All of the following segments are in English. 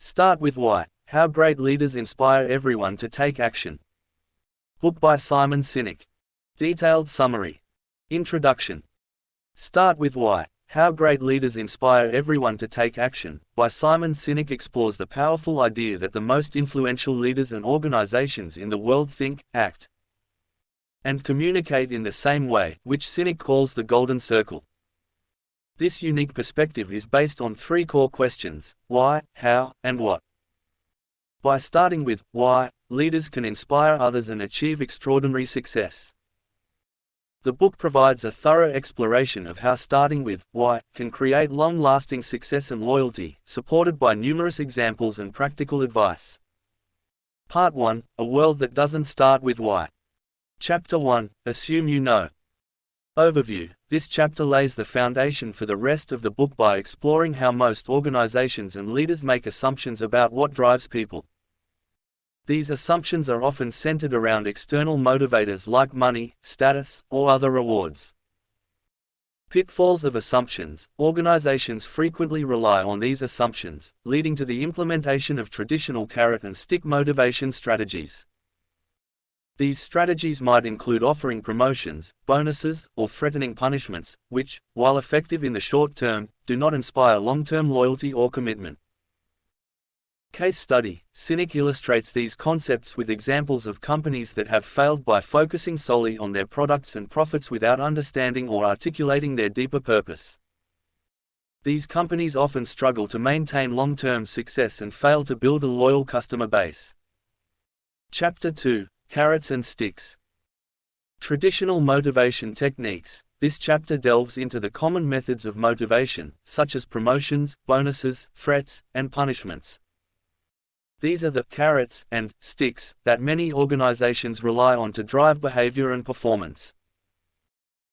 Start with Why: How Great Leaders Inspire Everyone to Take Action. Book by Simon Sinek. Detailed summary. Introduction. Start with Why: How Great Leaders Inspire Everyone to Take Action, by Simon Sinek explores the powerful idea that the most influential leaders and organizations in the world think, act, and communicate in the same way, which Sinek calls the Golden Circle. This unique perspective is based on three core questions: why, how, and what. By starting with why, leaders can inspire others and achieve extraordinary success. The book provides a thorough exploration of how starting with why can create long-lasting success and loyalty, supported by numerous examples and practical advice. Part 1: A World That Doesn't Start with Why. Chapter 1: Assume You Know. Overview. This chapter lays the foundation for the rest of the book by exploring how most organizations and leaders make assumptions about what drives people. These assumptions are often centered around external motivators like money, status, or other rewards. Pitfalls of assumptions. Organizations frequently rely on these assumptions, leading to the implementation of traditional carrot and stick motivation strategies. These strategies might include offering promotions, bonuses, or threatening punishments, which, while effective in the short term, do not inspire long-term loyalty or commitment. Case study. Sinek illustrates these concepts with examples of companies that have failed by focusing solely on their products and profits without understanding or articulating their deeper purpose. These companies often struggle to maintain long-term success and fail to build a loyal customer base. Chapter 2: Carrots and Sticks. Traditional motivation techniques. This chapter delves into the common methods of motivation, such as promotions, bonuses, threats, and punishments. These are the carrots and sticks that many organizations rely on to drive behavior and performance.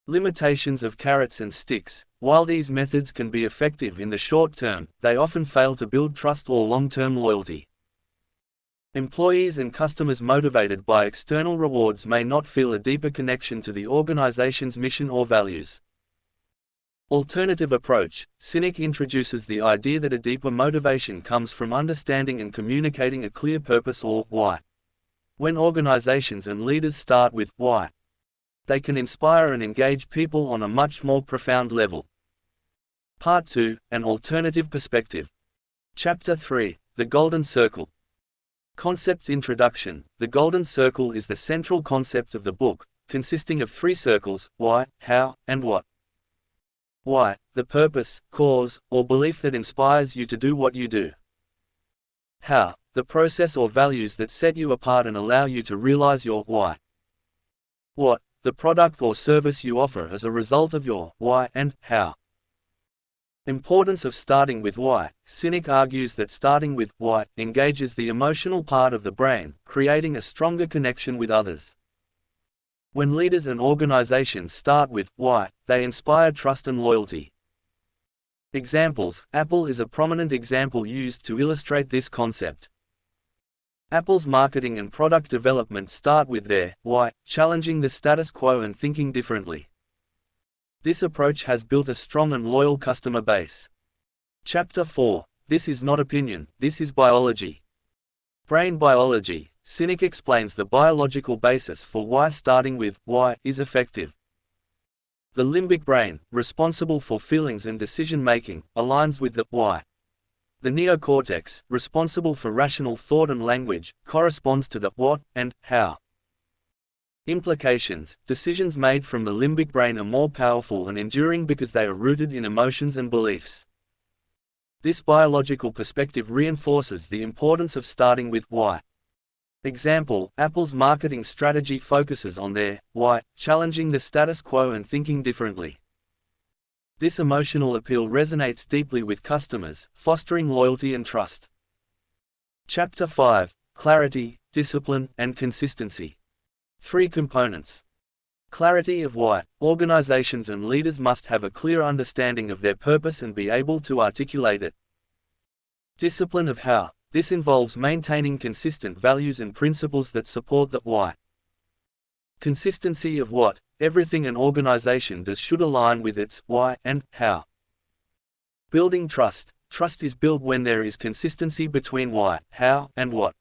Limitations of carrots and sticks. While these methods can be effective in the short term, they often fail to build trust or long-term loyalty. Employees and customers motivated by external rewards may not feel a deeper connection to the organization's mission or values. Alternative approach. Sinek introduces the idea that a deeper motivation comes from understanding and communicating a clear purpose or why. When organizations and leaders start with why, they can inspire and engage people on a much more profound level. Part 2: An Alternative Perspective. Chapter 3: The Golden Circle. Concept introduction. The Golden Circle is the central concept of the book, consisting of three circles: why, how, and what. Why: the purpose, cause, or belief that inspires you to do what you do. How: the process or values that set you apart and allow you to realize your why. What: the product or service you offer as a result of your why and how. Importance of starting with why. Sinek argues that starting with why engages the emotional part of the brain, creating a stronger connection with others. When leaders and organizations start with why, they inspire trust and loyalty. Examples. Apple is a prominent example used to illustrate this concept. Apple's marketing and product development start with their why, challenging the status quo and thinking differently. This approach has built a strong and loyal customer base. Chapter 4: This is not opinion, this is biology. Brain biology. Sinek explains the biological basis for why starting with why is effective. The limbic brain, responsible for feelings and decision-making, aligns with the why. The neocortex, responsible for rational thought and language, corresponds to the what and how. Implications. Decisions made from the limbic brain are more powerful and enduring because they are rooted in emotions and beliefs. This biological perspective reinforces the importance of starting with why. Example: Apple's marketing strategy focuses on their why, challenging the status quo and thinking differently. This emotional appeal resonates deeply with customers, fostering loyalty and trust. Chapter 5: Clarity, Discipline, and Consistency. Three components. Clarity of why. Organizations and leaders must have a clear understanding of their purpose and be able to articulate it. Discipline of how. This involves maintaining consistent values and principles that support the why. Consistency of what. Everything an organization does should align with its why and how. Building trust. Trust is built when there is consistency between why, how, and what.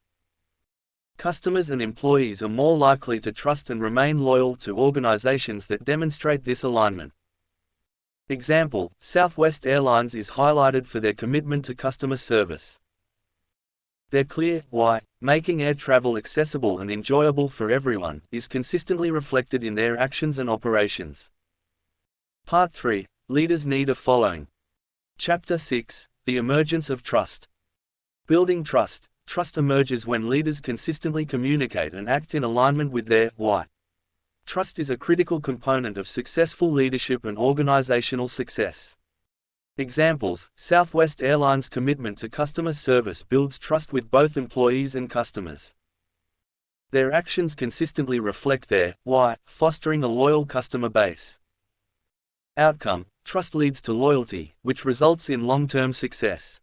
Customers and employees are more likely to trust and remain loyal to organizations that demonstrate this alignment. Example: Southwest Airlines is highlighted for their commitment to customer service. Their clear why, making air travel accessible and enjoyable for everyone, is consistently reflected in their actions and operations. Part 3. Leaders need a following. Chapter 6. The emergence of trust. Building trust. Trust emerges when leaders consistently communicate and act in alignment with their why. Trust is a critical component of successful leadership and organizational success. Examples: Southwest Airlines' commitment to customer service builds trust with both employees and customers. Their actions consistently reflect their why, fostering a loyal customer base. Outcome: trust leads to loyalty, which results in long-term success.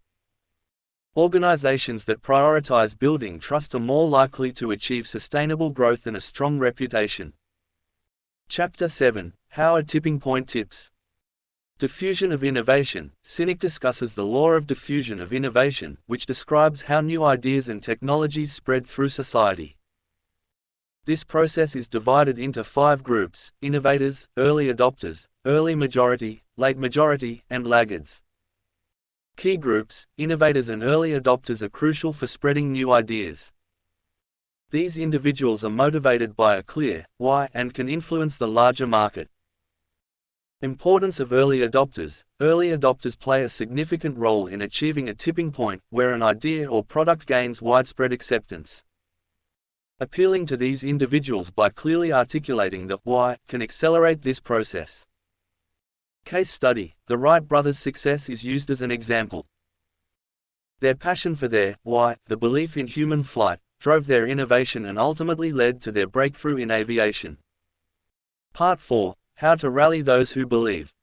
Organizations that prioritize building trust are more likely to achieve sustainable growth and a strong reputation. Chapter 7. How a tipping point tips. Diffusion of innovation. Sinek discusses the law of diffusion of innovation, which describes how new ideas and technologies spread through society. This process is divided into 5 groups: innovators, early adopters, early majority, late majority, and laggards. Key groups: innovators and early adopters are crucial for spreading new ideas. These individuals are motivated by a clear why and can influence the larger market. Importance of early adopters. Early adopters play a significant role in achieving a tipping point, where an idea or product gains widespread acceptance. Appealing to these individuals by clearly articulating the why can accelerate this process. Case study: the Wright brothers' success is used as an example. Their passion for their why, the belief in human flight, drove their innovation and ultimately led to their breakthrough in aviation. Part 4. How to rally those who believe.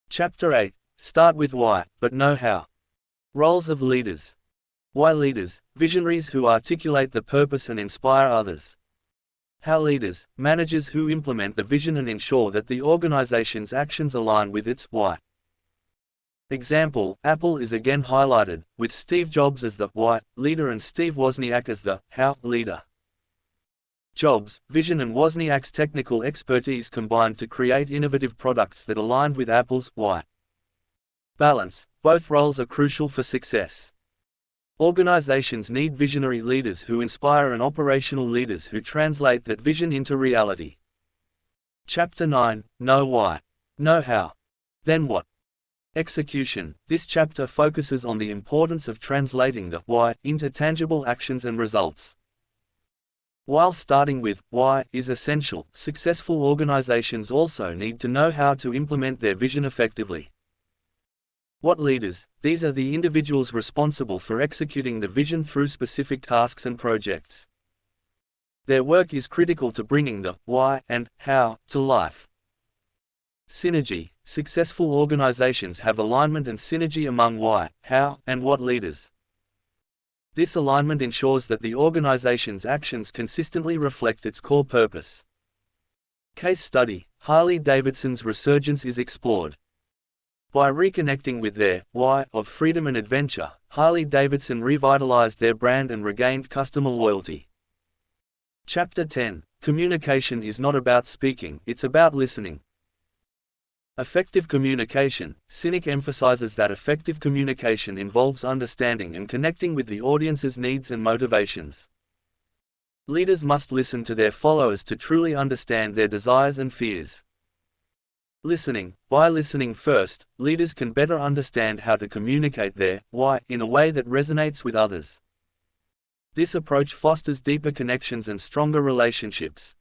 Chapter 8. Start with why, but know how. Roles of leaders. Why leaders: visionaries who articulate the purpose and inspire others. How leaders: managers who implement the vision and ensure that the organization's actions align with its why. Example: Apple is again highlighted, with Steve Jobs as the why leader and Steve Wozniak as the how leader. Jobs' vision and Wozniak's technical expertise combined to create innovative products that aligned with Apple's why. Balance: both roles are crucial for success. Organizations need visionary leaders who inspire and operational leaders who translate that vision into reality. Chapter 9. Know why. Know how. Then what? Execution. This chapter focuses on the importance of translating the why into tangible actions and results. While starting with why is essential, successful organizations also need to know how to implement their vision effectively. What leaders? These are the individuals responsible for executing the vision through specific tasks and projects. Their work is critical to bringing the why and how to life. Synergy. Successful organizations have alignment and synergy among why, how, and what leaders. This alignment ensures that the organization's actions consistently reflect its core purpose. Case study: Harley-Davidson's resurgence is explored. By reconnecting with their why of freedom and adventure, Harley-Davidson revitalized their brand and regained customer loyalty. Chapter 10. Communication is not about speaking, it's about listening. Effective communication. Sinek emphasizes that effective communication involves understanding and connecting with the audience's needs and motivations. Leaders must listen to their followers to truly understand their desires and fears. Listening. By listening first, leaders can better understand how to communicate their why in a way that resonates with others. This approach fosters deeper connections and stronger relationships.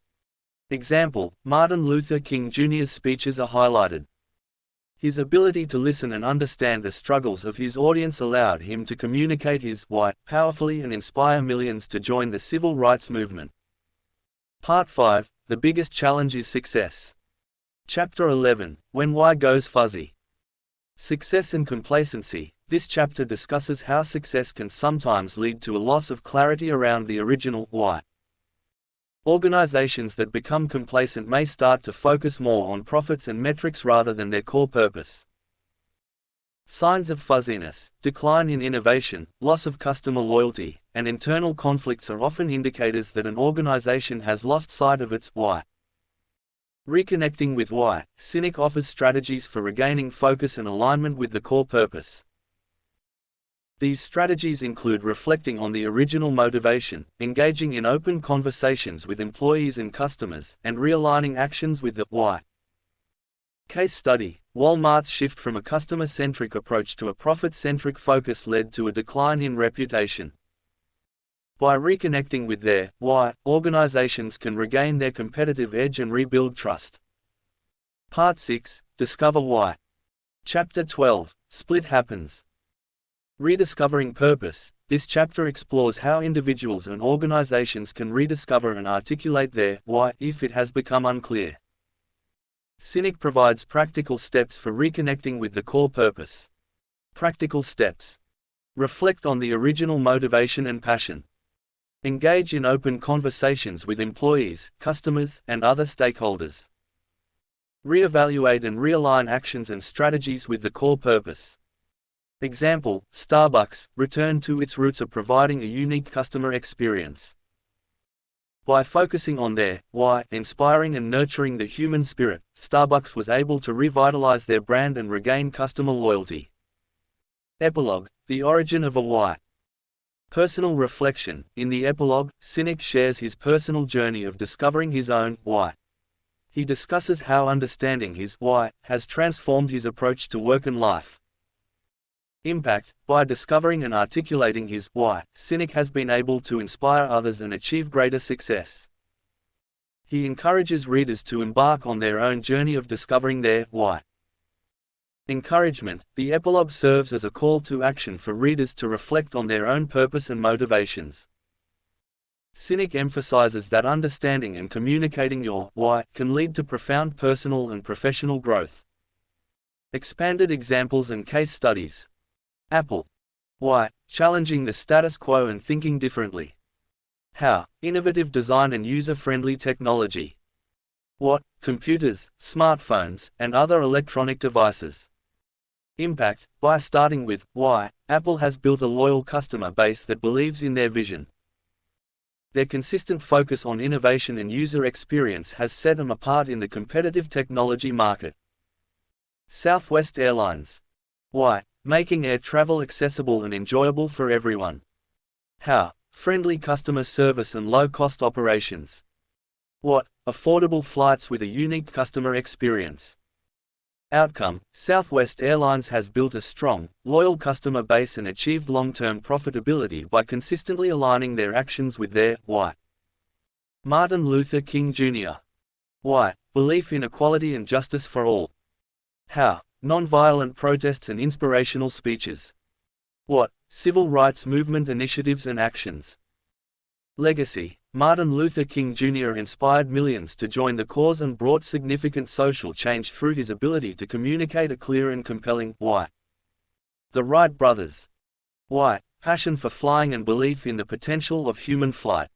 Example: Martin Luther King Jr.'s speeches are highlighted. His ability to listen and understand the struggles of his audience allowed him to communicate his why powerfully and inspire millions to join the civil rights movement. Part 5. The biggest challenge is success. Chapter 11. When why goes fuzzy. Success and complacency. This chapter discusses how success can sometimes lead to a loss of clarity around the original why. Organizations that become complacent may start to focus more on profits and metrics rather than their core purpose. Signs of fuzziness, decline in innovation, loss of customer loyalty, and internal conflicts are often indicators that an organization has lost sight of its why. Reconnecting with why, Sinek offers strategies for regaining focus and alignment with the core purpose. These strategies include reflecting on the original motivation, engaging in open conversations with employees and customers, and realigning actions with the why. Case study: Walmart's shift from a customer-centric approach to a profit-centric focus led to a decline in reputation. By reconnecting with their why, organizations can regain their competitive edge and rebuild trust. Part 6: Discover Why. Chapter 12: Split Happens. Rediscovering Purpose. This chapter explores how individuals and organizations can rediscover and articulate their why if it has become unclear. Sinek provides practical steps for reconnecting with the core purpose. Practical steps. Reflect on the original motivation and passion. Engage in open conversations with employees, customers, and other stakeholders. Reevaluate and realign actions and strategies with the core purpose. Example: Starbucks returned to its roots of providing a unique customer experience. By focusing on their why, inspiring and nurturing the human spirit, Starbucks was able to revitalize their brand and regain customer loyalty. Epilogue: The origin of a why. Personal reflection. In the epilogue, Sinek shares his personal journey of discovering his own why. He discusses how understanding his why has transformed his approach to work and life. Impact. By discovering and articulating his why, Sinek has been able to inspire others and achieve greater success. He encourages readers to embark on their own journey of discovering their why. Encouragement. The epilogue serves as a call to action for readers to reflect on their own purpose and motivations. Sinek emphasizes that understanding and communicating your why can lead to profound personal and professional growth. Expanded examples and case studies. Apple. Why? Challenging the status quo and thinking differently. How? Innovative design and user-friendly technology. What? Computers, smartphones, and other electronic devices. Impact. By starting with why, Apple has built a loyal customer base that believes in their vision. Their consistent focus on innovation and user experience has set them apart in the competitive technology market. Southwest Airlines. Why? Making air travel accessible and enjoyable for everyone. How? Friendly customer service and low-cost operations. What? Affordable flights with a unique customer experience. Outcome. Southwest Airlines has built a strong, loyal customer base and achieved long-term profitability by consistently aligning their actions with their why. Martin Luther King Jr. Why? Belief in equality and justice for all. How? Nonviolent protests and inspirational speeches. What? Civil rights movement initiatives and actions. Legacy. Martin Luther King Jr. inspired millions to join the cause and brought significant social change through his ability to communicate a clear and compelling why. The Wright Brothers. Why? Passion for flying and belief in the potential of human flight.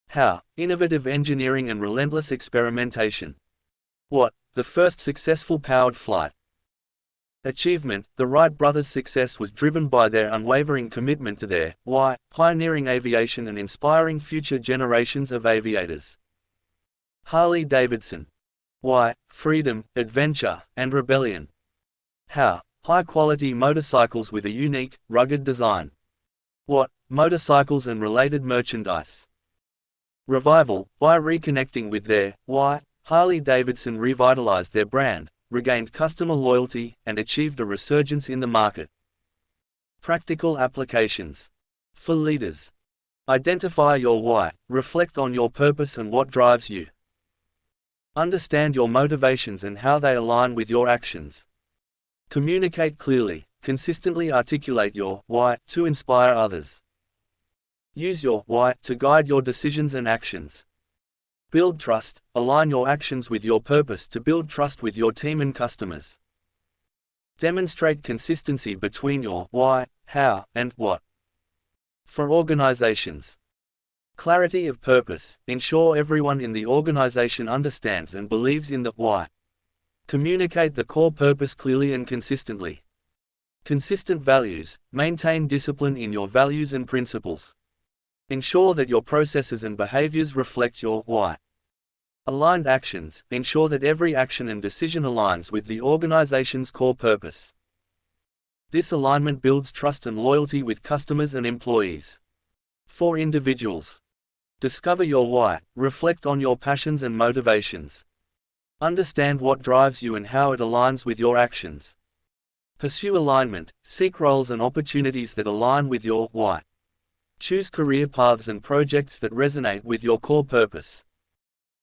How? Innovative engineering and relentless experimentation. What? The first successful powered flight. Achievement. The Wright brothers' success was driven by their unwavering commitment to their why, pioneering aviation and inspiring future generations of aviators. Harley-Davidson. Why? Freedom, adventure, and rebellion. How? High-quality motorcycles with a unique, rugged design. What? Motorcycles and related merchandise. Revival. By reconnecting with their why, Harley-Davidson revitalized their brand, regained customer loyalty, and achieved a resurgence in the market. Practical applications. For leaders. Identify your why, reflect on your purpose and what drives you. Understand your motivations and how they align with your actions. Communicate clearly, consistently articulate your why to inspire others. Use your why to guide your decisions and actions. Build trust. Align your actions with your purpose to build trust with your team and customers. Demonstrate consistency between your why, how, and what. For organizations. Clarity of purpose. Ensure everyone in the organization understands and believes in the why. Communicate the core purpose clearly and consistently. Consistent values. Maintain discipline in your values and principles. Ensure that your processes and behaviors reflect your why. Aligned actions. Ensure that every action and decision aligns with the organization's core purpose. This alignment builds trust and loyalty with customers and employees. For individuals, discover your why, reflect on your passions and motivations. Understand what drives you and how it aligns with your actions. Pursue alignment, seek roles and opportunities that align with your why. Choose career paths and projects that resonate with your core purpose.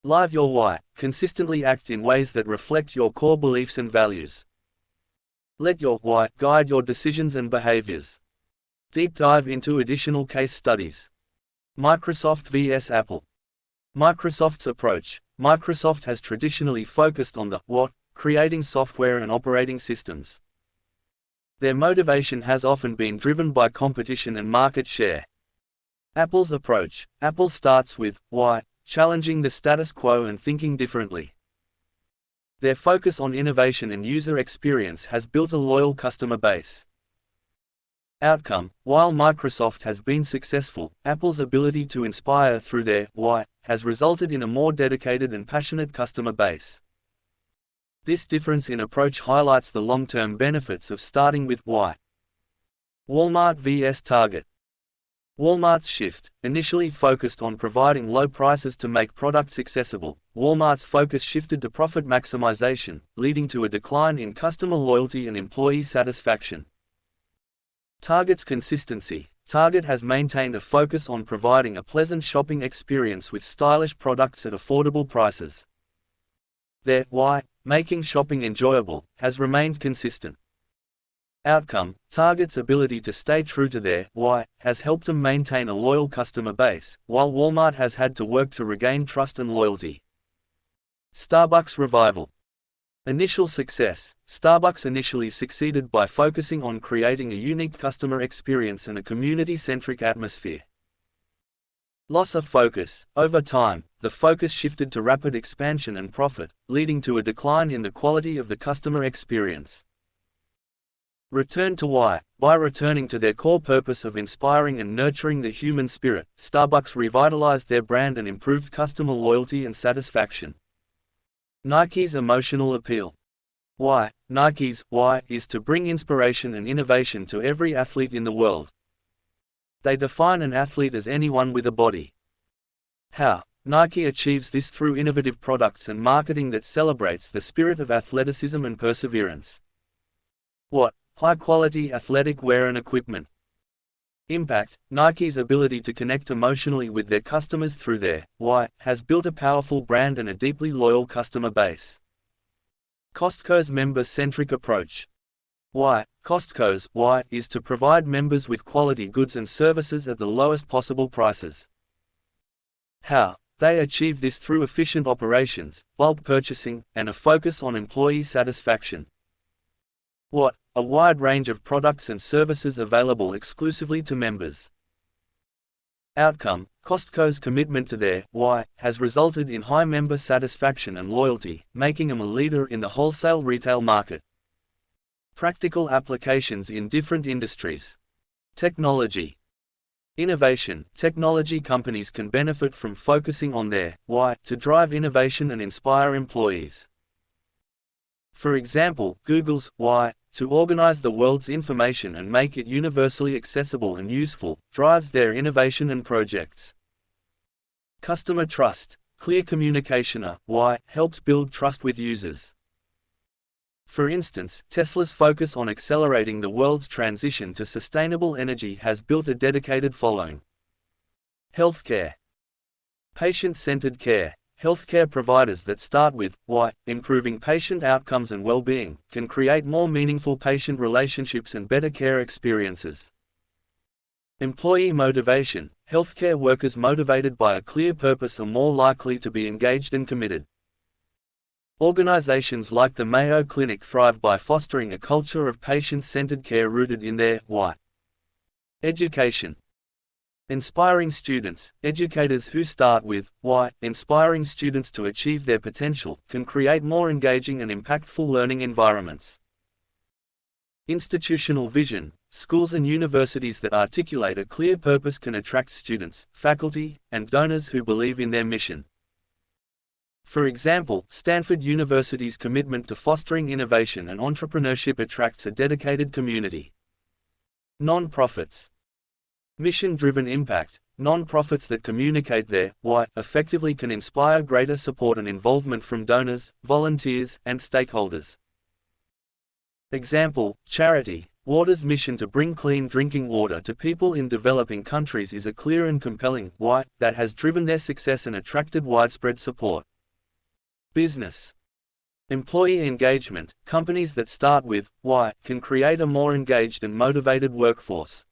Live your why, consistently act in ways that reflect your core beliefs and values. Let your why guide your decisions and behaviors. Deep dive into additional case studies. Microsoft vs Apple. Microsoft's approach. Microsoft has traditionally focused on the what, creating software and operating systems. Their motivation has often been driven by competition and market share. Apple's approach. Apple starts with why, challenging the status quo and thinking differently. Their focus on innovation and user experience has built a loyal customer base. Outcome. While Microsoft has been successful, Apple's ability to inspire through their why has resulted in a more dedicated and passionate customer base. This difference in approach highlights the long-term benefits of starting with why. Walmart vs Target. Walmart's shift, initially focused on providing low prices to make products accessible, Walmart's focus shifted to profit maximization, leading to a decline in customer loyalty and employee satisfaction. Target's consistency. Target has maintained a focus on providing a pleasant shopping experience with stylish products at affordable prices. Their why, making shopping enjoyable, has remained consistent. Outcome. Target's ability to stay true to their why has helped them maintain a loyal customer base, while Walmart has had to work to regain trust and loyalty. Starbucks revival. Initial success. Starbucks initially succeeded by focusing on creating a unique customer experience and a community-centric atmosphere. Loss of focus. Over time, the focus shifted to rapid expansion and profit, leading to a decline in the quality of the customer experience. Return to why. By returning to their core purpose of inspiring and nurturing the human spirit, Starbucks revitalized their brand and improved customer loyalty and satisfaction. Nike's emotional appeal. Why? Nike's why is to bring inspiration and innovation to every athlete in the world. They define an athlete as anyone with a body. How? Nike achieves this through innovative products and marketing that celebrates the spirit of athleticism and perseverance. What? High-quality athletic wear and equipment. Impact. Nike's ability to connect emotionally with their customers through their why has built a powerful brand and a deeply loyal customer base. Costco's member-centric approach. Why? Costco's why is to provide members with quality goods and services at the lowest possible prices. How? They achieve this through efficient operations, bulk purchasing, and a focus on employee satisfaction. What? A wide range of products and services available exclusively to members. Outcome. Costco's commitment to their why has resulted in high member satisfaction and loyalty, making them a leader in the wholesale retail market. Practical applications in different industries. Technology. Innovation. Technology companies can benefit from focusing on their why to drive innovation and inspire employees. For example, Google's why, to organize the world's information and make it universally accessible and useful, drives their innovation and projects. Customer trust. Clear communication why helps build trust with users. For instance, Tesla's focus on accelerating the world's transition to sustainable energy has built a dedicated following. Healthcare. Patient-centered care. Healthcare providers that start with why, improving patient outcomes and well-being, can create more meaningful patient relationships and better care experiences. Employee motivation. Healthcare workers motivated by a clear purpose are more likely to be engaged and committed. Organizations like the Mayo Clinic thrive by fostering a culture of patient-centered care rooted in their why. Education. Inspiring students. Educators who start with why, inspiring students to achieve their potential, can create more engaging and impactful learning environments. Institutional vision. Schools and universities that articulate a clear purpose can attract students, faculty, and donors who believe in their mission. For example, Stanford University's commitment to fostering innovation and entrepreneurship attracts a dedicated community. Non-profits. Mission-driven impact. Non-profits that communicate their why effectively can inspire greater support and involvement from donors, volunteers, and stakeholders. Example, charity. Water's mission to bring clean drinking water to people in developing countries is a clear and compelling why that has driven their success and attracted widespread support. Business. Employee engagement. Companies that start with why can create a more engaged and motivated workforce.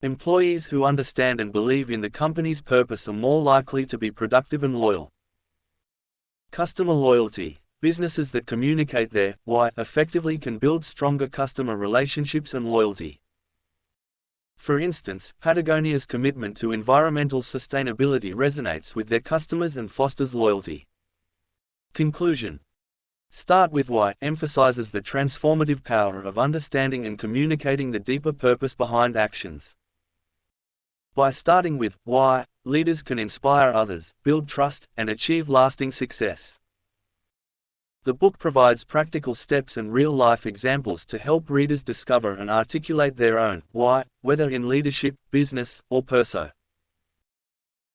Employees who understand and believe in the company's purpose are more likely to be productive and loyal. Customer loyalty. Businesses that communicate their why effectively can build stronger customer relationships and loyalty. For instance, Patagonia's commitment to environmental sustainability resonates with their customers and fosters loyalty. Conclusion. Start with why emphasizes the transformative power of understanding and communicating the deeper purpose behind actions. By starting with why, leaders can inspire others, build trust, and achieve lasting success. The book provides practical steps and real-life examples to help readers discover and articulate their own why, whether in leadership, business, or perso.